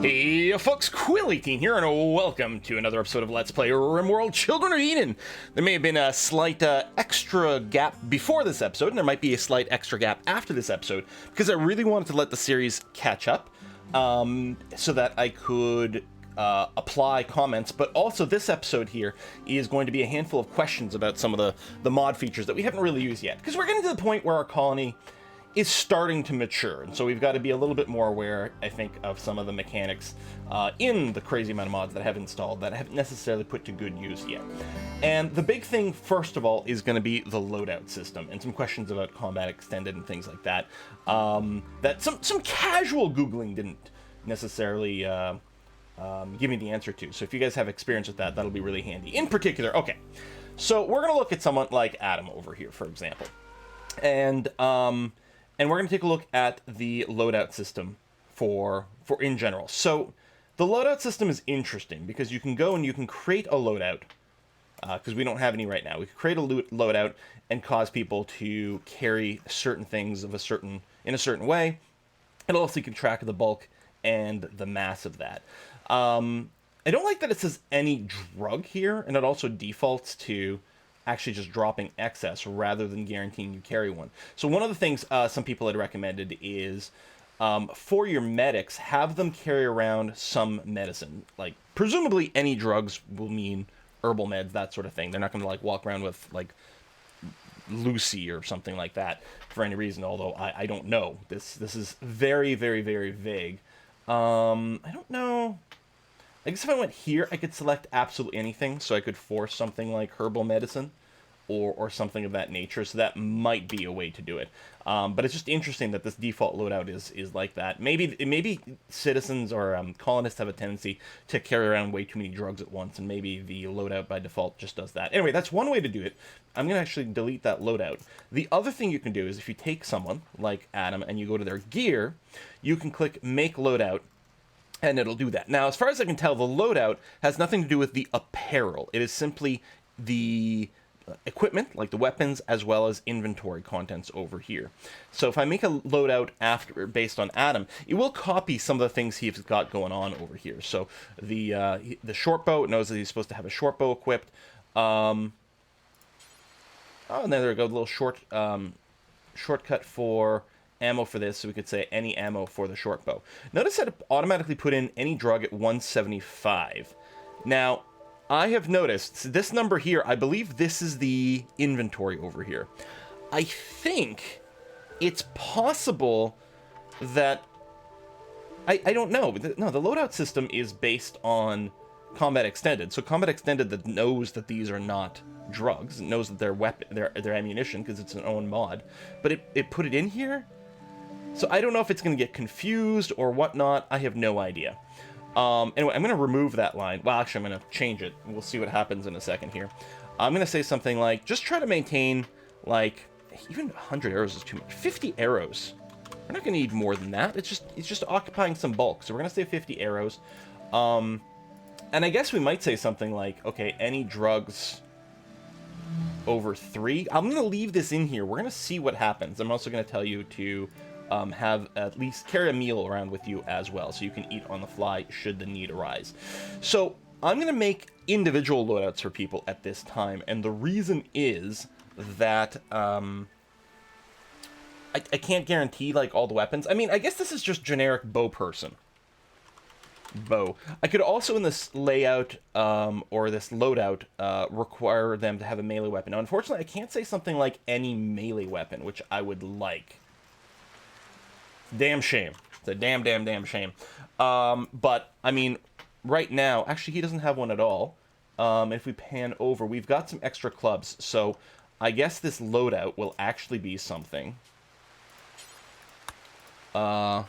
Hey folks, Quill18 here, and welcome to another episode of Let's Play RimWorld Children of Eden. There may have been a slight extra gap before this episode, and there might be a slight extra gap after this episode, because I really wanted to let the series catch up, so that I could apply comments, but also this episode here is going to be a handful of questions about some of the mod features that we haven't really used yet, because we're getting to the point where our colony is starting to mature, and so we've got to be a little bit more aware, I think, of some of the mechanics in the crazy amount of mods that I have installed that I haven't necessarily put to good use yet. And the big thing, first of all, is going to be the loadout system, and some questions about combat extended and things like that, that some casual Googling didn't necessarily give me the answer to. So if you guys have experience with that, that'll be really handy. In particular, okay, so we're going to look at someone like Adam over here, for example, and we're going to take a look at the loadout system for in general. So the loadout system is interesting because you can go and you can create a loadout, because we don't have any right now. We can create a loadout and cause people to carry certain things in a certain way. It'll also keep track of the bulk and the mass of that. I don't like that it says any drug here, and it also defaults to actually just dropping excess rather than guaranteeing you carry one. So one of the things some people had recommended is for your medics, have them carry around some medicine. Like, presumably any drugs will mean herbal meds, that sort of thing. They're not going to like walk around with like Lucy or something like that for any reason, although I don't know. This is very, very, very vague. I don't know. I guess if I went here, I could select absolutely anything, so I could force something like herbal medicine or something of that nature, so that might be a way to do it. But it's just interesting that this default loadout is like that. Maybe citizens or colonists have a tendency to carry around way too many drugs at once, and maybe the loadout by default just does that. Anyway, that's one way to do it. I'm going to actually delete that loadout. The other thing you can do is if you take someone like Adam and you go to their gear, you can click Make Loadout, and it'll do that. Now, as far as I can tell, the loadout has nothing to do with the apparel. It is simply the equipment, like the weapons, as well as inventory contents over here. So if I make a loadout based on Adam, it will copy some of the things he's got going on over here. So the short bow, it knows that he's supposed to have a short bow equipped. Oh, and there we go, a little shortcut for ammo for this, so we could say any ammo for the short bow. Notice that it automatically put in any drug at 175. Now, I have noticed this number here, I believe this is the inventory over here. I think it's possible that I don't know. No, the loadout system is based on combat extended. So combat extended that knows that these are not drugs, it knows that they're they're ammunition because it's an own mod, but it put it in here. So I don't know if it's going to get confused or whatnot. I have no idea. Anyway, I'm going to remove that line. Well, actually, I'm going to change it. We'll see what happens in a second here. I'm going to say something like, just try to maintain, like, even 100 arrows is too much. 50 arrows. We're not going to need more than that. It's just occupying some bulk. So we're going to say 50 arrows. And I guess we might say something like, okay, any drugs over 3. I'm going to leave this in here. We're going to see what happens. I'm also going to tell you to have at least carry a meal around with you as well, so you can eat on the fly should the need arise. So I'm going to make individual loadouts for people at this time, and the reason is that I can't guarantee like all the weapons. I mean, I guess this is just generic bow person. Bow. I could also in this layout or this loadout require them to have a melee weapon. Now, unfortunately, I can't say something like any melee weapon, which I would like. Damn shame. It's a damn shame. But, I mean, right now, actually, he doesn't have one at all. If we pan over, we've got some extra clubs. So, I guess this loadout will actually be something. Bow.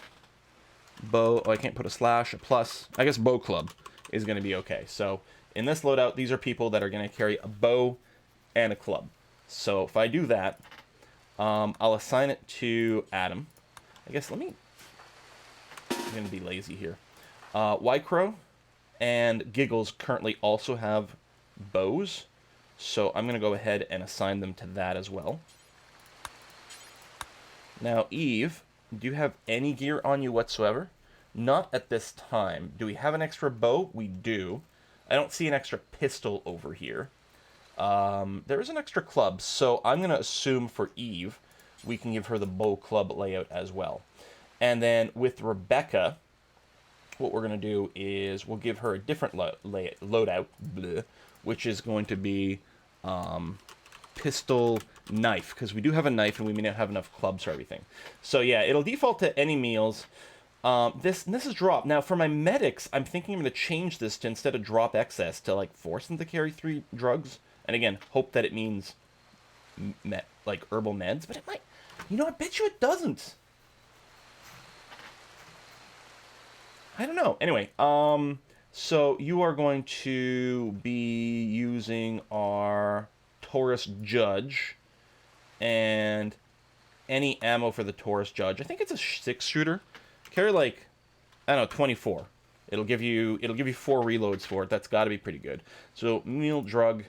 Oh, I can't put a slash, a plus. I guess bow club is going to be okay. So, in this loadout, these are people that are going to carry a bow and a club. So, if I do that, I'll assign it to Adam. I guess I'm going to be lazy here. Wycrow and Giggles currently also have bows, so I'm going to go ahead and assign them to that as well. Now, Eve, do you have any gear on you whatsoever? Not at this time. Do we have an extra bow? We do. I don't see an extra pistol over here. There is an extra club, so I'm going to assume for Eve, we can give her the bow club layout as well. And then with Rebecca, what we're going to do is we'll give her a different loadout, which is going to be pistol knife, because we do have a knife and we may not have enough clubs for everything. So yeah, it'll default to any meals. This is drop. Now for my medics, I'm thinking I'm going to change this to, instead of drop excess, to like force them to carry 3 drugs. And again, hope that it means like herbal meds, but it might. You know, I bet you it doesn't. I don't know. Anyway, so you are going to be using our Taurus Judge and any ammo for the Taurus Judge. I think it's a 6-shooter. Carry like, I don't know, 24. It'll give you 4 reloads for it. That's got to be pretty good. So meal, drug,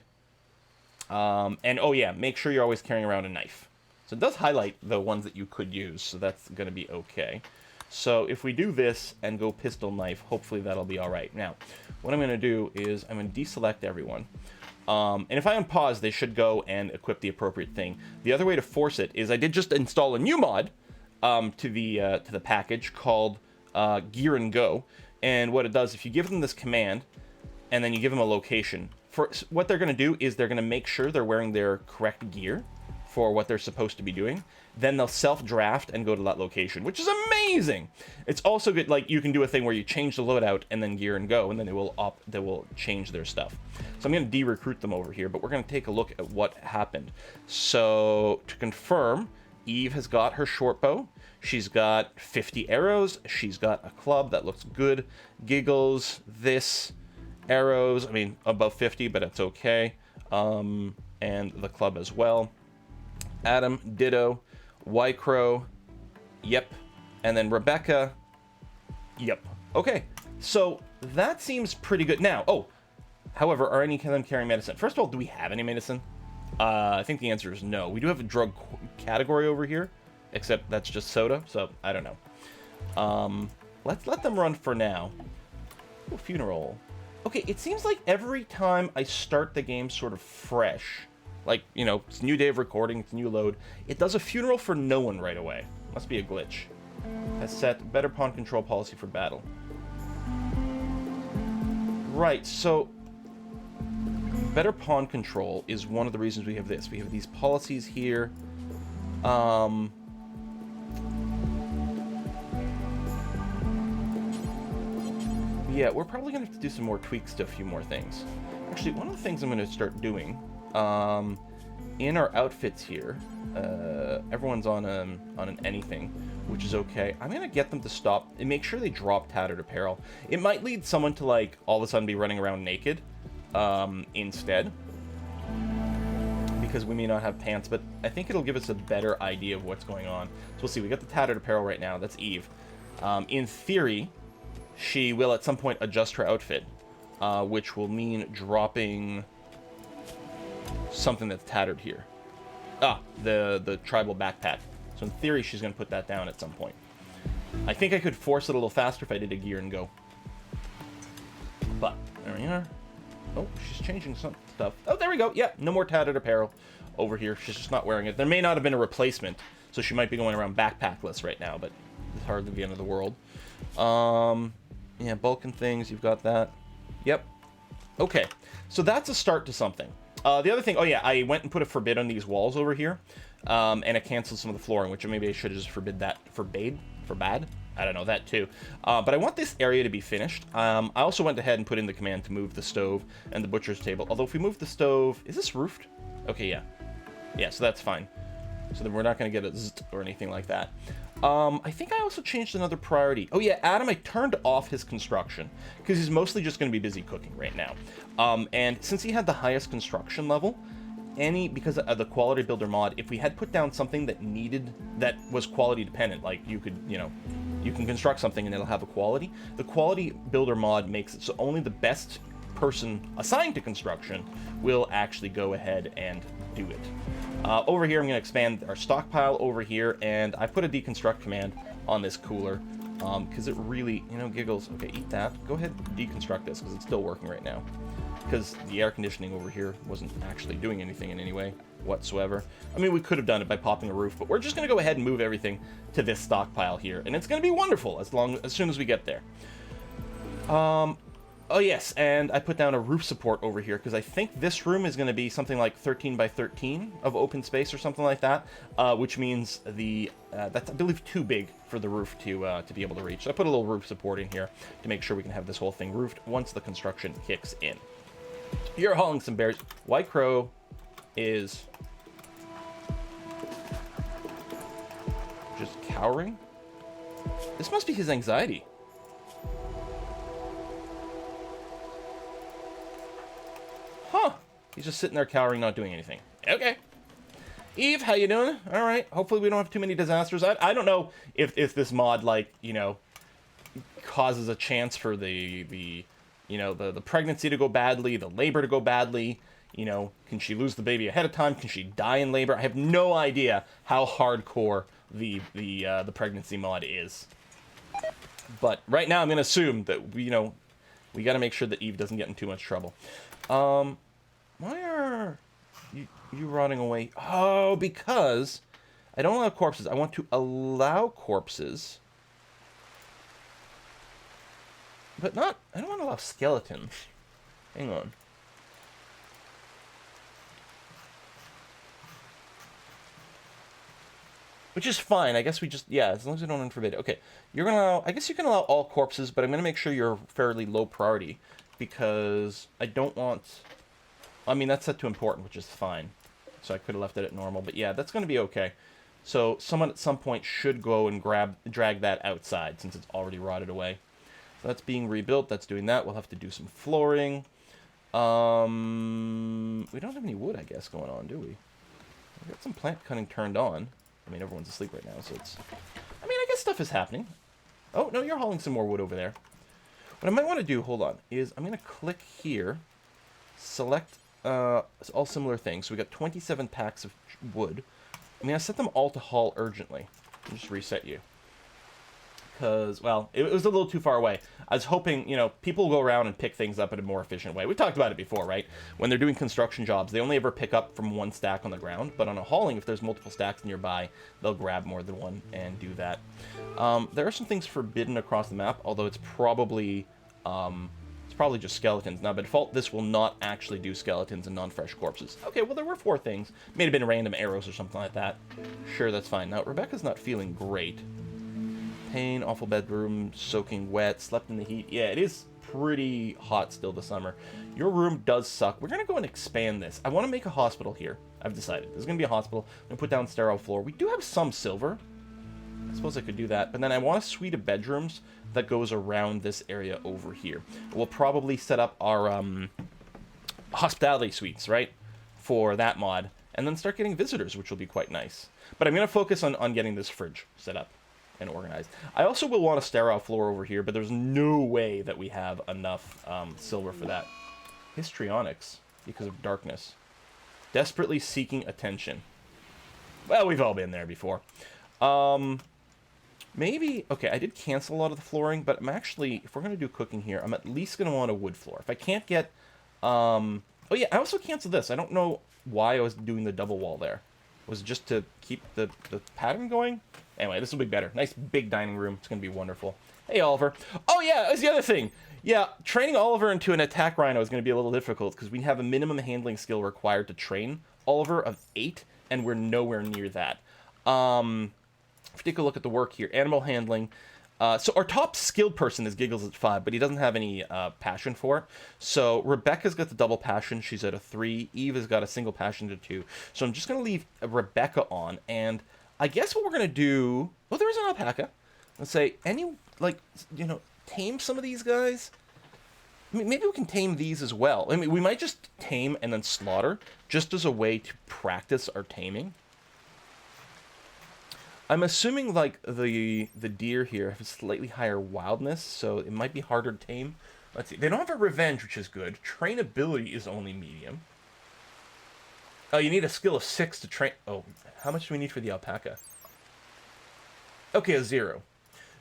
and oh yeah, make sure you're always carrying around a knife. So it does highlight the ones that you could use, so that's going to be okay. So if we do this and go pistol knife, hopefully that'll be all right. Now, what I'm going to do is I'm going to deselect everyone. And if I unpause, they should go and equip the appropriate thing. The other way to force it is I did just install a new mod to the package called Gear and Go. And what it does, if you give them this command and then you give them a location, for what they're going to do is they're going to make sure they're wearing their correct gear for what they're supposed to be doing. Then they'll self-draft and go to that location, which is amazing. It's also good, like, you can do a thing where you change the loadout and then Gear and Go, and then they will change their stuff. So I'm going to de-recruit them over here, but we're going to take a look at what happened. So to confirm, Eve has got her short bow. She's got 50 arrows. She's got a club that looks good. Giggles, this, arrows. I mean, above 50, but it's okay. And the club as well. Adam, ditto. Wycrow, yep. And then Rebecca, yep. Okay, so that seems pretty good. Now, however, are any of them carrying medicine? First of all, do we have any medicine? I think the answer is no. We do have a drug category over here, except that's just soda, so I don't know. Let's let them run for now. Ooh, funeral. Okay, it seems like every time I start the game sort of fresh, like, you know, it's a new day of recording, it's a new load, it does a funeral for no one right away. Must be a glitch. Has set better pawn control policy for battle. Right, so better pawn control is one of the reasons we have this. We have these policies here. Yeah, we're probably going to have to do some more tweaks to a few more things. Actually, one of the things I'm going to start doing, in our outfits here, everyone's on an anything, which is okay. I'm going to get them to stop and make sure they drop tattered apparel. It might lead someone to, like, all of a sudden be running around naked instead, because we may not have pants, but I think it'll give us a better idea of what's going on. So we'll see. We got the tattered apparel right now. That's Eve. In theory, she will at some point adjust her outfit, which will mean dropping something that's tattered here. The tribal backpack. So in theory, she's going to put that down at some point. I think I could force it a little faster if I did a Gear and Go. But, there we are. Oh, she's changing some stuff. Oh, there we go. Yeah, no more tattered apparel over here. She's just not wearing it. There may not have been a replacement, so she might be going around backpackless right now, but it's hardly the end of the world. Yeah, bulk and things, you've got that. Yep. Okay, so that's a start to something. The other thing, oh yeah, I went and put a forbid on these walls over here, and it canceled some of the flooring, which maybe I should have just forbade? I don't know, that too. But I want this area to be finished. I also went ahead and put in the command to move the stove and the butcher's table. Although if we move the stove, is this roofed? Okay, yeah. Yeah, so that's fine. So then we're not going to get a zzz or anything like that. I think I also changed another priority. Oh yeah, Adam, I turned off his construction because he's mostly just going to be busy cooking right now. And since he had the highest construction level, because of the quality builder mod, if we had put down something that was quality dependent, like you can construct something and it'll have a quality. The quality builder mod makes it so only the best person assigned to construction will actually go ahead and do it. Over here, I'm going to expand our stockpile over here, and I put a deconstruct command on this cooler Because it really, you know, Giggles, okay, eat that. Go ahead and deconstruct this, because it's still working right now. Because the air conditioning over here wasn't actually doing anything in any way whatsoever. I mean, we could have done it by popping a roof, but we're just going to go ahead and move everything to this stockpile here, and it's going to be wonderful as soon as we get there. Oh yes, and I put down a roof support over here because I think this room is going to be something like 13 by 13 of open space or something like that, which means that's, I believe, too big for the roof to be able to reach. So I put a little roof support in here to make sure we can have this whole thing roofed once the construction kicks in. You're hauling some bears. White Crow is just cowering. This must be his anxiety. Huh. He's just sitting there cowering, not doing anything. Okay. Eve, how you doing? All right. Hopefully we don't have too many disasters. I don't know if this mod, like, you know, causes a chance for the pregnancy to go badly, the labor to go badly. You know, can she lose the baby ahead of time? Can she die in labor? I have no idea how hardcore the pregnancy mod is. But right now I'm going to assume that, we got to make sure that Eve doesn't get in too much trouble. Why are you rotting away? Oh, because I don't allow corpses. I want to allow corpses, but not, I don't want to allow skeletons. Hang on. Which is fine. I guess we just, yeah, as long as we don't unforbid it. Okay, you're going to allow, I guess you can allow all corpses, but I'm going to make sure you're fairly low priority because I don't want, I mean, that's set to important, which is fine. So I could have left it at normal, but yeah, that's going to be okay. So someone at some point should go and drag that outside since it's already rotted away. So that's being rebuilt. That's doing that. We'll have to do some flooring. We don't have any wood, I guess, going on, do we? We've got some plant cutting turned on. I mean, everyone's asleep right now, so it's, I mean, I guess stuff is happening. Oh, no, you're hauling some more wood over there. What I might want to do, hold on, is I'm going to click here, select all similar things. So we got 27 packs of wood. I'm going to set them all to haul urgently. I'll just reset you. Because, well, it was a little too far away. I was hoping, people will go around and pick things up in a more efficient way. We talked about it before, right? When they're doing construction jobs, they only ever pick up from one stack on the ground. But on a hauling, if there's multiple stacks nearby, they'll grab more than one and do that. There are some things forbidden across the map, although it's probably just skeletons. Now, by default, this will not actually do skeletons and non-fresh corpses. Okay, well, there were 4 things. May have been random arrows or something like that. Sure, that's fine. Now, Rebecca's not feeling great. Pain, awful bedroom, soaking wet, slept in the heat. Yeah, it is pretty hot still this summer. Your room does suck. We're going to go and expand this. I want to make a hospital here. I've decided. There's going to be a hospital. I'm going to put down sterile floor. We do have some silver. I suppose I could do that. But then I want a suite of bedrooms that goes around this area over here. We'll probably set up our hospitality suites, right, for that mod. And then start getting visitors, which will be quite nice. But I'm going to focus on getting this fridge set up and organized. I also will want a sterile floor over here, but there's no way that we have enough silver for that. Histrionics, because of darkness. Desperately seeking attention. Well, we've all been there before. Maybe, okay, I did cancel a lot of the flooring, but I'm actually, if we're going to do cooking here, I'm at least going to want a wood floor. If I can't get, oh yeah, I also canceled this. I don't know why I was doing the double wall there. Was it just to keep the pattern going? Anyway, this will be better. Nice big dining room. It's going to be wonderful. Hey, Oliver. Oh, yeah, that's the other thing. Yeah, training Oliver into an attack rhino is going to be a little difficult because we have a minimum handling skill required to train Oliver of 8, and we're nowhere near that. If we take a look at the work here, animal handling. So our top skilled person is Giggles at 5, but he doesn't have any passion for it. So Rebecca's got the double passion. She's at a 3. Eve has got a single passion to 2. So I'm just going to leave Rebecca on, and I guess what we're going to do... Oh, there is an alpaca. Let's say, tame some of these guys. I mean, maybe we can tame these as well. I mean, we might just tame and then slaughter, just as a way to practice our taming. I'm assuming, like, the deer here have a slightly higher wildness, so it might be harder to tame. Let's see. They don't have a revenge, which is good. Trainability is only medium. Oh, you need a skill of 6 to train... Oh, how much do we need for the alpaca? Okay, a 0.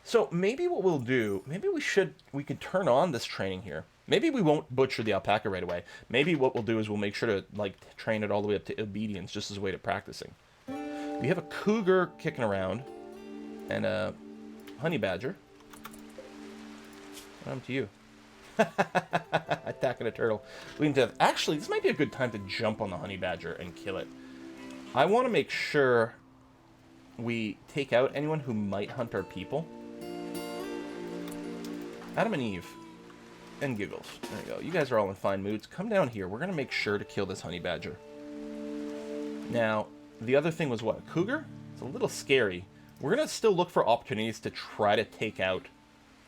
So maybe what we'll do, maybe we could turn on this training here. Maybe we won't butcher the alpaca right away. Maybe what we'll do is we'll make sure to like train it all the way up to obedience, just as a way to practicing. We have a cougar kicking around, and a honey badger. What happened to you? Attacking a turtle. We need to actually, this might be a good time to jump on the honey badger and kill it. I want to make sure we take out anyone who might hunt our people. Adam and Eve. And Giggles. There you go. You guys are all in fine moods. Come down here. We're going to make sure to kill this honey badger. Now, the other thing was what? A cougar? It's a little scary. We're going to still look for opportunities to try to take out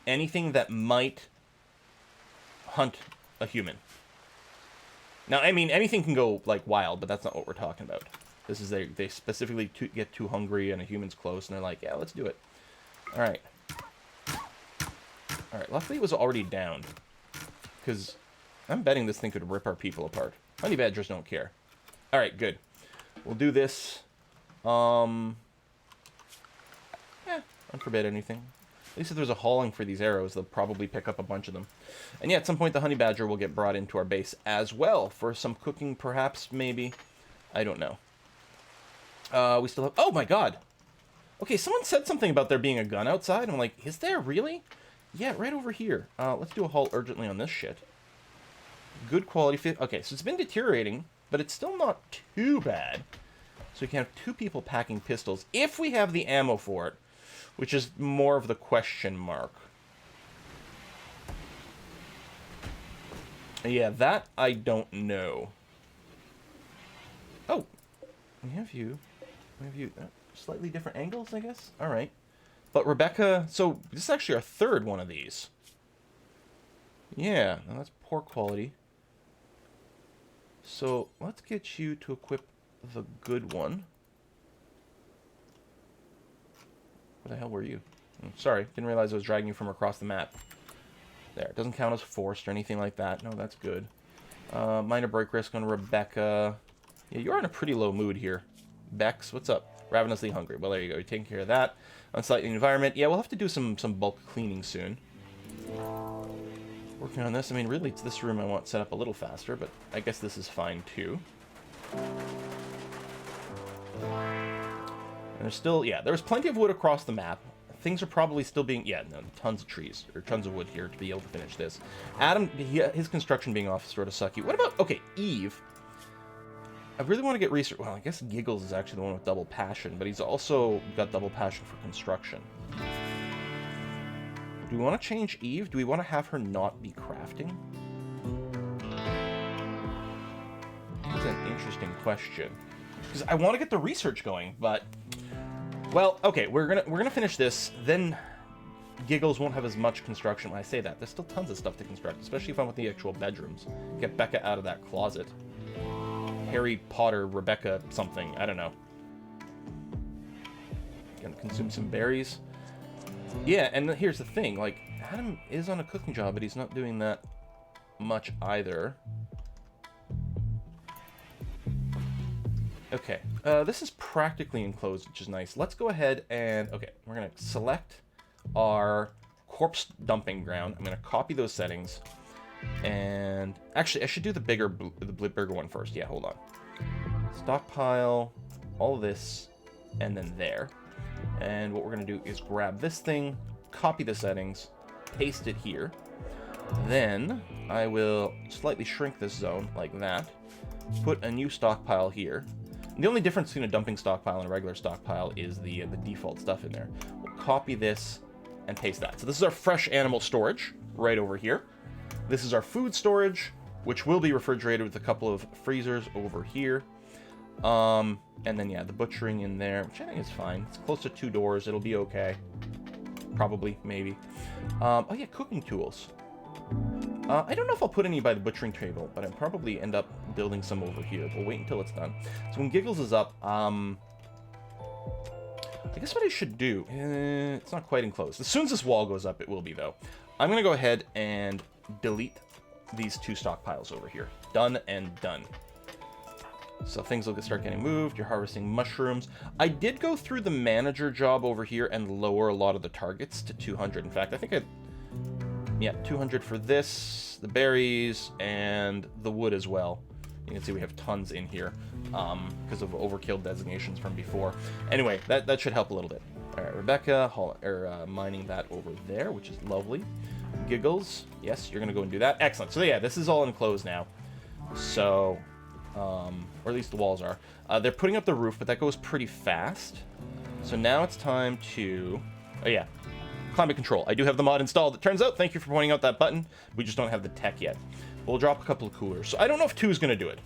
anything that might hunt a human. Now, I mean, anything can go, like, wild, but that's not what we're talking about. This is, they specifically get too hungry and a human's close, and they're like, yeah, let's do it. Alright. Alright, luckily it was already down. Because I'm betting this thing could rip our people apart. Honey badgers don't care. Alright, good. We'll do this. Unforbid anything. At least if there's a hauling for these arrows, they'll probably pick up a bunch of them. And yeah, at some point the honey badger will get brought into our base as well. For some cooking, perhaps, maybe. I don't know. We still have... Oh my god! Okay, someone said something about there being a gun outside. I'm like, is there really? Yeah, right over here. Let's do a haul urgently on this shit. Good quality... Okay, so it's been deteriorating, but it's still not too bad. So we can have 2 people packing pistols, if we have the ammo for it, which is more of the question mark. Yeah, that I don't know. Oh, we have you. We have you. Slightly different angles, I guess? Alright. But Rebecca... So, this is actually our 3rd one of these. Yeah, no, that's poor quality. So, let's get you to equip the good one. Where the hell were you? Sorry, didn't realize I was dragging you from across the map. There, it doesn't count as forced or anything like that. No, that's good. Minor break risk on Rebecca. Yeah, you're in a pretty low mood here. Bex, what's up? Ravenously hungry. Well, there you go. You're taking care of that. Unsightly environment. Yeah, we'll have to do some bulk cleaning soon. Working on this. I mean, really, it's this room I want set up a little faster, but I guess this is fine, too. And there's still... Yeah, there's plenty of wood across the map. Things are probably still being... Yeah, no, tons of trees. Or tons of wood here to be able to finish this. Adam, his construction being off is sort of sucky. What about... Okay, Eve... I really want to get research. Well, I guess Giggles is actually the one with double passion, but he's also got double passion for construction. Do we want to change Eve? Do we want to have her not be crafting? That's an interesting question. Because I want to get the research going, but... Well, okay, we're gonna finish this, then Giggles won't have as much construction. When I say that, there's still tons of stuff to construct, especially if I'm with the actual bedrooms. Get Becca out of that closet. Harry Potter, Rebecca something. I don't know. Gonna consume some berries. Yeah, and here's the thing. Like, Adam is on a cooking job, but he's not doing that much either. Okay. This is practically enclosed, which is nice. Let's go ahead and... Okay, we're gonna select our corpse dumping ground. I'm gonna copy those settings. And actually, I should do the bigger one first. Yeah, hold on. Stockpile, all of this, and then there. And what we're going to do is grab this thing, copy the settings, paste it here. Then I will slightly shrink this zone like that. Put a new stockpile here. And the only difference between a dumping stockpile and a regular stockpile is the default stuff in there. We'll copy this and paste that. So this is our fresh animal storage right over here. This is our food storage, which will be refrigerated with a couple of freezers over here. And then, yeah, the butchering in there, which I think is fine. It's close to 2 doors. It'll be okay. Probably, maybe. Oh, yeah, cooking tools. I don't know if I'll put any by the butchering table, but I'll probably end up building some over here. We'll wait until it's done. So when Giggles is up, I guess what I should do... it's not quite enclosed. As soon as this wall goes up, it will be, though. I'm going to go ahead and delete these 2 stockpiles over here. Done and done. So things will start getting moved. You're harvesting mushrooms. I did go through the manager job over here and lower a lot of the targets to 200. In fact, I think yeah, 200 for this, the berries, and the wood as well. You can see we have tons in here because of overkill designations from before. Anyway, that should help a little bit. All right, Rebecca, mining that over there, which is lovely. Giggles, yes, you're going to go and do that. Excellent. So yeah, this is all enclosed now. So, or at least the walls are. They're putting up the roof, but that goes pretty fast. So now it's time to, oh yeah, climate control. I do have the mod installed. It turns out, thank you for pointing out that button. We just don't have the tech yet. We'll drop a couple of coolers. So I don't know if 2 is going to do it.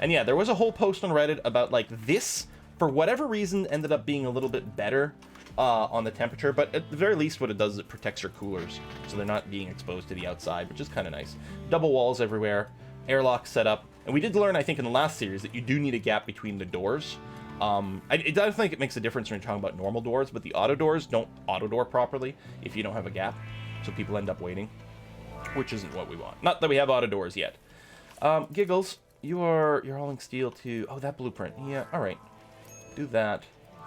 And yeah, there was a whole post on Reddit about like this, for whatever reason, ended up being a little bit better on the temperature, but at the very least what it does is it protects your coolers, so they're not being exposed to the outside, which is kind of nice. Double walls everywhere, airlock set up, and we did learn, I think, in the last series that you do need a gap between the doors. I don't think it makes a difference when you're talking about normal doors, but the auto doors don't auto door properly if you don't have a gap, so people end up waiting, which isn't what we want. Not that we have auto doors yet. Giggles, you're hauling steel to, oh, that blueprint, yeah, all right, do that,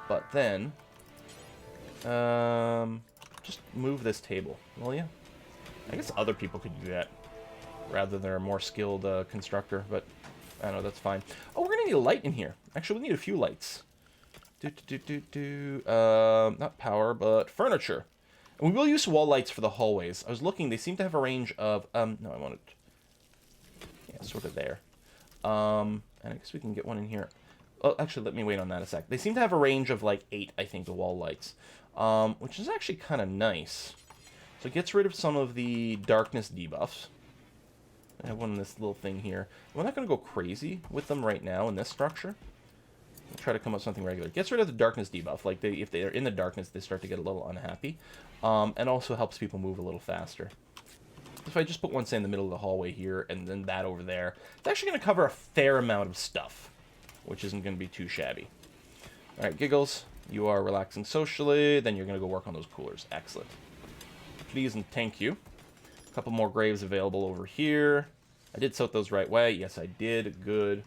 but then just move this table, will you? I guess other people could do that rather than a more skilled constructor, but I don't know, that's fine. Oh, we're gonna need a light in here. Actually, we need a few lights. Not power, but furniture. And we will use wall lights for the hallways. I was looking, they seem to have a range of, no, I want it, yeah, sort of there. And I guess we can get one in here. Oh, actually, let me wait on that a sec. They seem to have a range of like 8, I think, the wall lights, which is actually kind of nice. So it gets rid of some of the darkness debuffs. I have one in this little thing here. We're not going to go crazy with them right now in this structure. We'll try to come up with something regular. Gets rid of the darkness debuff. Like, if they're in the darkness, they start to get a little unhappy. And also helps people move a little faster. If I just put one, say, in the middle of the hallway here, and then that over there, it's actually going to cover a fair amount of stuff, which isn't going to be too shabby. All right, Giggles, you are relaxing socially. Then you're going to go work on those coolers. Excellent. Please and thank you. A couple more graves available over here. I did sort those right way. Yes, I did. Good.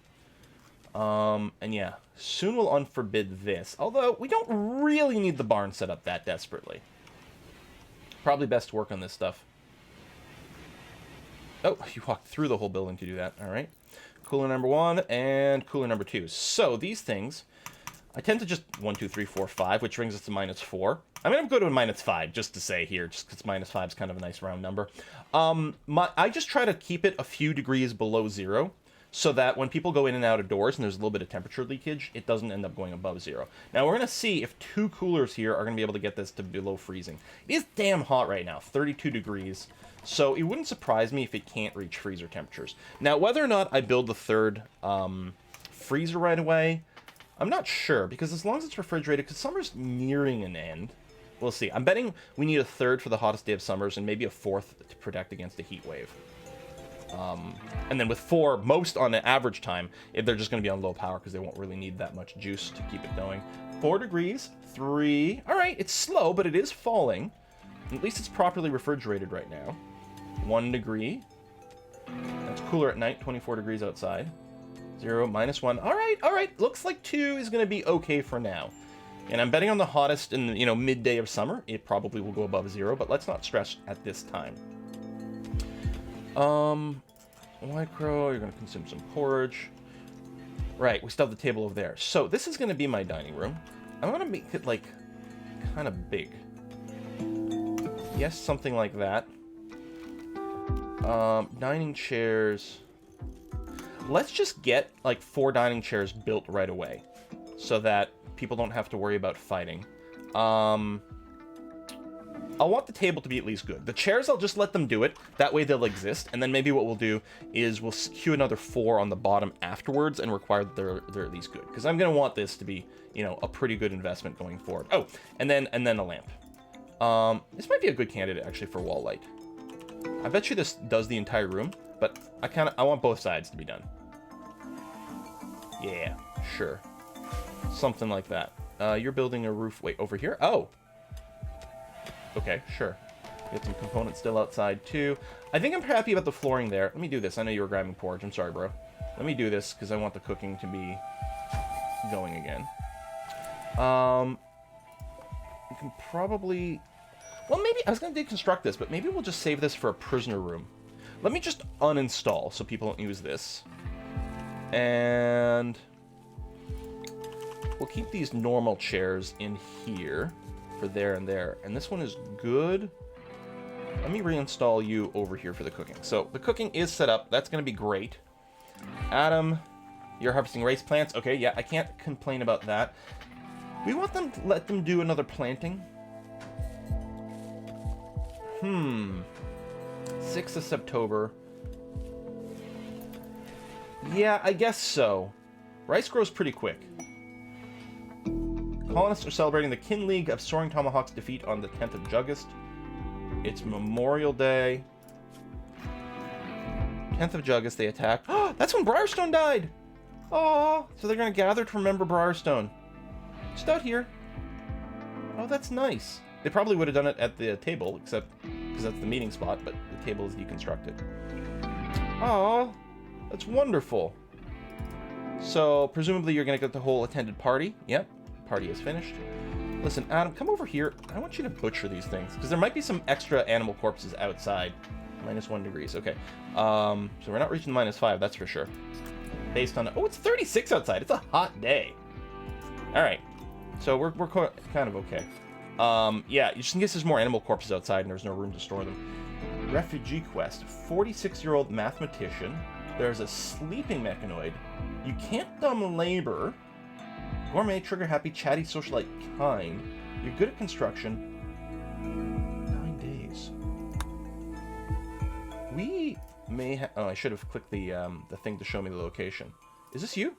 And yeah, soon we'll unforbid this. Although, we don't really need the barn set up that desperately. Probably best to work on this stuff. Oh, you walked through the whole building to do that. All right. Cooler number 1 and cooler number 2. So these things, I tend to just 1, 2, 3, 4, 5, which brings us to -4. I'm going to go to a -5 just to say here, just because -5 is kind of a nice round number. I just try to keep it a few degrees below 0 so that when people go in and out of doors and there's a little bit of temperature leakage, it doesn't end up going above 0. Now we're going to see if 2 coolers here are going to be able to get this to below freezing. It is damn hot right now, 32 degrees. So it wouldn't surprise me if it can't reach freezer temperatures. Now, whether or not I build the 3rd freezer right away, I'm not sure, because as long as it's refrigerated, because summer's nearing an end, we'll see. I'm betting we need a 3rd for the hottest day of summers and maybe a 4th to protect against a heat wave. And then with 4, most on an average time, if they're just going to be on low power because they won't really need that much juice to keep it going. 4 degrees, 3. All right, it's slow, but it is falling. At least it's properly refrigerated right now. 1 degree. That's cooler at night, 24 degrees outside. 0, -1. All right. Looks like 2 is going to be okay for now. And I'm betting on the hottest in, midday of summer. It probably will go above 0, but let's not stress at this time. White crow, you're going to consume some porridge. Right, we still have the table over there. So this is going to be my dining room. I'm going to make it, like, kind of big. Yes, something like that. Dining chairs. Let's just get, like, 4 dining chairs built right away so that people don't have to worry about fighting. I'll want the table to be at least good. The chairs, I'll just let them do it. That way they'll exist. And then maybe what we'll do is we'll queue another 4 on the bottom afterwards and require that they're at least good. Because I'm going to want this to be, a pretty good investment going forward. Oh, and then a lamp. This might be a good candidate, actually, for wall light. I bet you this does the entire room, but I want both sides to be done. Yeah, sure. Something like that. You're building a roof. Wait, over here? Oh. Okay, sure. Get some components still outside, too. I think I'm happy about the flooring there. Let me do this. I know you were grabbing porridge. I'm sorry, bro. Let me do this, because I want the cooking to be going again. We can probably... Well, maybe... I was going to deconstruct this, but maybe we'll just save this for a prisoner room. Let me just uninstall so people don't use this. And... we'll keep these normal chairs in here for there and there. And this one is good. Let me reinstall you over here for the cooking. So the cooking is set up. That's going to be great. Adam, you're harvesting rice plants. Okay, yeah, I can't complain about that. We want them to let them do another planting. 6th of September. Yeah, I guess so. Rice grows pretty quick. Colonists are celebrating the Kin League of Soaring Tomahawk's defeat on the 10th of August. It's Memorial Day. 10th of August, they attacked. Oh, that's when Briarstone died! Oh, so they're going to gather to remember Briarstone. Just out here. Oh, that's nice. They probably would have done it at the table, except because that's the meeting spot, but the table is deconstructed. Oh, that's wonderful. So, presumably you're going to get the whole attended party. Yep, party is finished. Listen, Adam, come over here. I want you to butcher these things, because there might be some extra animal corpses outside. -1 degrees, okay. So we're not reaching -5, that's for sure. Based on... Oh, it's 36 outside. It's a hot day. Alright. So we're kind of okay. Yeah, just in case there's more animal corpses outside and there's no room to store them. Refugee quest. 46-year-old mathematician. There's a sleeping mechanoid. You can't dumb labor. Gourmet, trigger-happy, chatty, socialite, kind. You're good at construction. 9 days. We may have... Oh, I should have clicked the thing to show me the location. Is this you?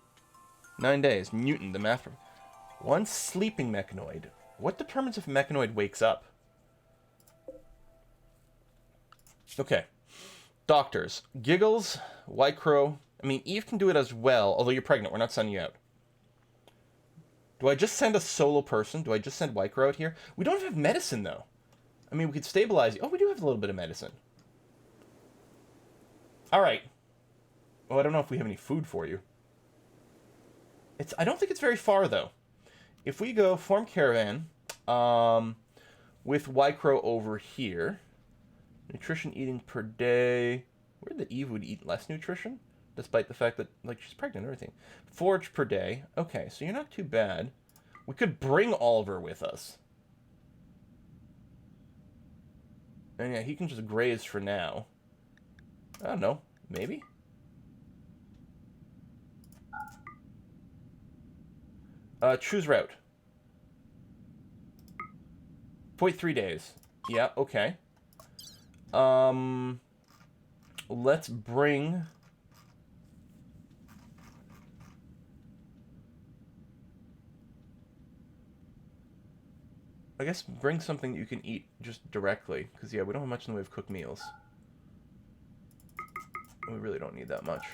9 days. Newton, the math... One sleeping mechanoid. What determines if a mechanoid wakes up? Okay. Doctors. Giggles, White Crow. I mean, Eve can do it as well, although you're pregnant. We're not sending you out. Do I just send a solo person? Do I just send White Crow out here? We don't have medicine, though. I mean, we could stabilize you. Oh, we do have a little bit of medicine. Alright. Oh, I don't know if we have any food for you. I don't think it's very far, though. If we go form caravan with White Crow over here, nutrition eating per day. Where the Eve would eat less nutrition, despite the fact that she's pregnant and everything. Forage per day. Okay, so you're not too bad. We could bring Oliver with us. And yeah, he can just graze for now. I don't know. Maybe. Choose route. 0.3 days. Yeah, okay. Let's bring... I guess bring something you can eat just directly. Because, yeah, we don't have much in the way of cooked meals. We really don't need that much.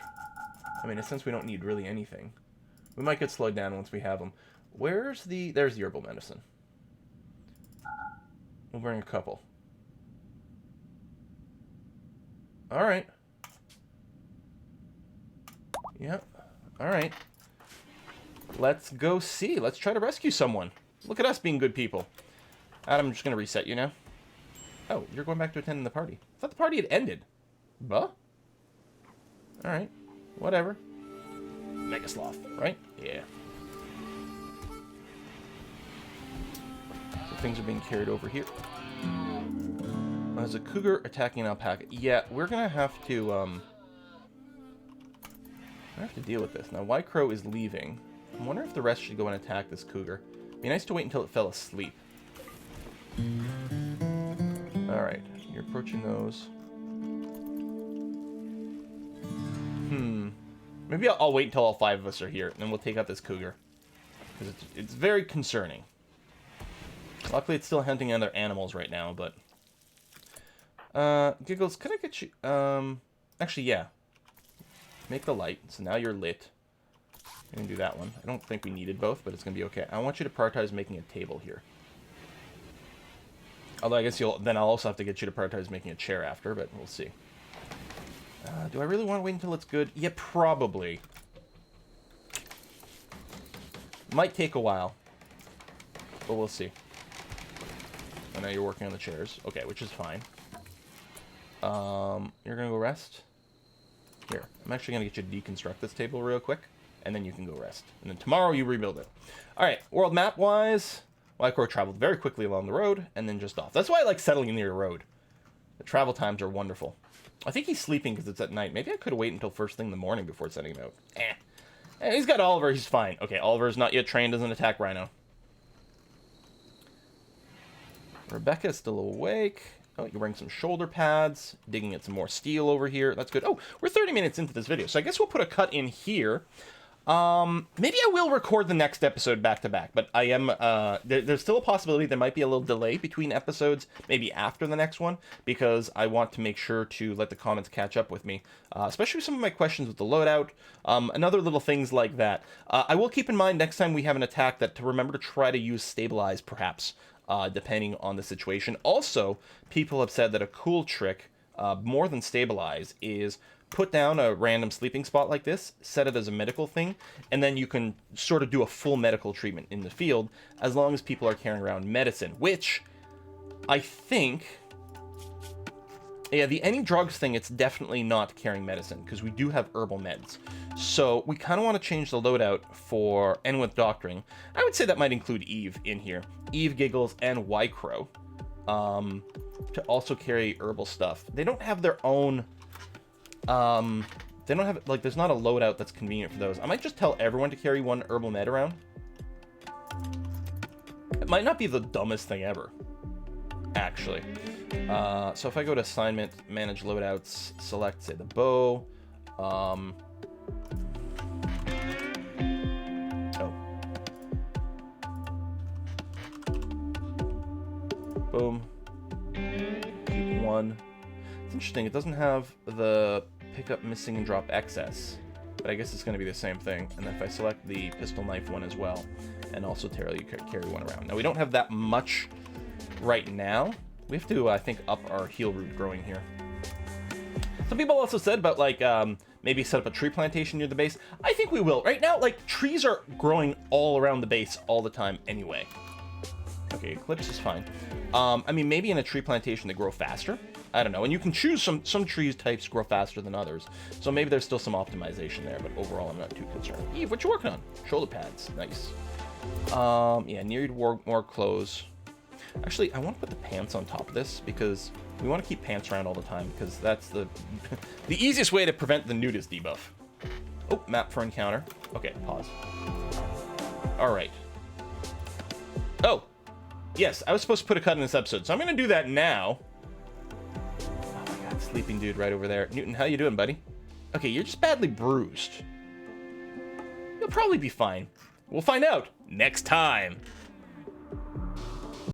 I mean, since we don't need really anything. We might get slowed down once we have them. There's the herbal medicine. We'll bring a couple. Alright. Yep. Alright. Let's go see. Let's try to rescue someone. Look at us being good people. Adam, I'm just going to reset you now. Oh, you're going back to attending the party. I thought the party had ended. Buh? Alright. Whatever. Mega Sloth, right? Yeah. So things are being carried over here. There's a cougar attacking an alpaca. Yeah, we're gonna have to deal with this. Now, White Crow is leaving. I wonder if the rest should go and attack this cougar. It'd be nice to wait until it fell asleep. Alright, you're approaching those. Maybe I'll wait until all 5 of us are here, and then we'll take out this cougar. Because it's very concerning. Luckily, it's still hunting other animals right now, but... Giggles, can I get you... Actually, yeah. Make the light, so now you're lit. I'm going to do that one. I don't think we needed both, but it's going to be okay. I want you to prioritize making a table here. Although I guess then I'll also have to get you to prioritize making a chair after, but we'll see. Do I really want to wait until it's good? Yeah, probably. Might take a while, but we'll see. I know you're working on the chairs. Okay, which is fine. You're gonna go rest? Here, I'm actually gonna get you to deconstruct this table real quick, and then you can go rest. And then tomorrow you rebuild it. Alright, world map-wise, Lycor traveled very quickly along the road, and then just off. That's why I like settling near a road. The travel times are wonderful. I think he's sleeping because it's at night. Maybe I could wait until first thing in the morning before setting him out. He's got Oliver, he's fine. Okay, Oliver's not yet trained as an attack rhino. Rebecca's still awake. Oh, you're wearing some shoulder pads, digging at some more steel over here. That's good. Oh, we're 30 minutes into this video, so I guess we'll put a cut in here. Maybe I will record the next episode back to back, but I am, there's still a possibility there might be a little delay between episodes, maybe after the next one, because I want to make sure to let the comments catch up with me, especially some of my questions with the loadout, and other little things like that. I will keep in mind next time we have an attack that to remember to try to use stabilize, perhaps, depending on the situation. Also, people have said that a cool trick, more than stabilize, is put down a random sleeping spot like this, set it as a medical thing, and then you can sort of do a full medical treatment in the field as long as people are carrying around medicine, which I think, yeah, the any drugs thing, it's definitely not carrying medicine because we do have herbal meds. So we kind of want to change the loadout for and with doctoring. I would say that might include Eve in here. Eve, Giggles, and Wycrow to also carry herbal stuff. They don't have their own... they don't have, like, there's not a loadout that's convenient for those. I might just tell everyone to carry one herbal med around. It might not be the dumbest thing ever, actually. So if I go to assignment, manage loadouts, select, say, the bow. Oh. Boom. Keep one. It's interesting, it doesn't have the pick up missing and drop excess, but I guess it's going to be the same thing. And then if I select the pistol knife one as well, and also carry one around. Now we don't have that much right now. We have to, I think, up our heal root growing here. Some people also said about, like, maybe set up a tree plantation near the base. I think we will. Right now, like, trees are growing all around the base all the time anyway. Okay, Eclipse is fine. I mean, maybe in a tree plantation they grow faster. I don't know. And you can choose some trees types grow faster than others. So maybe there's still some optimization there, but overall I'm not too concerned. Eve, what you working on? Shoulder pads. Nice. Yeah, need more clothes. Actually, I want to put the pants on top of this because we want to keep pants around all the time because that's the the easiest way to prevent the nudist debuff. Oh, map for encounter. Okay, pause. All right. Oh, yes, I was supposed to put a cut in this episode, so I'm going to do that now. Oh my god, sleeping dude right over there. Newton, how you doing, buddy? Okay, you're just badly bruised. You'll probably be fine. We'll find out next time.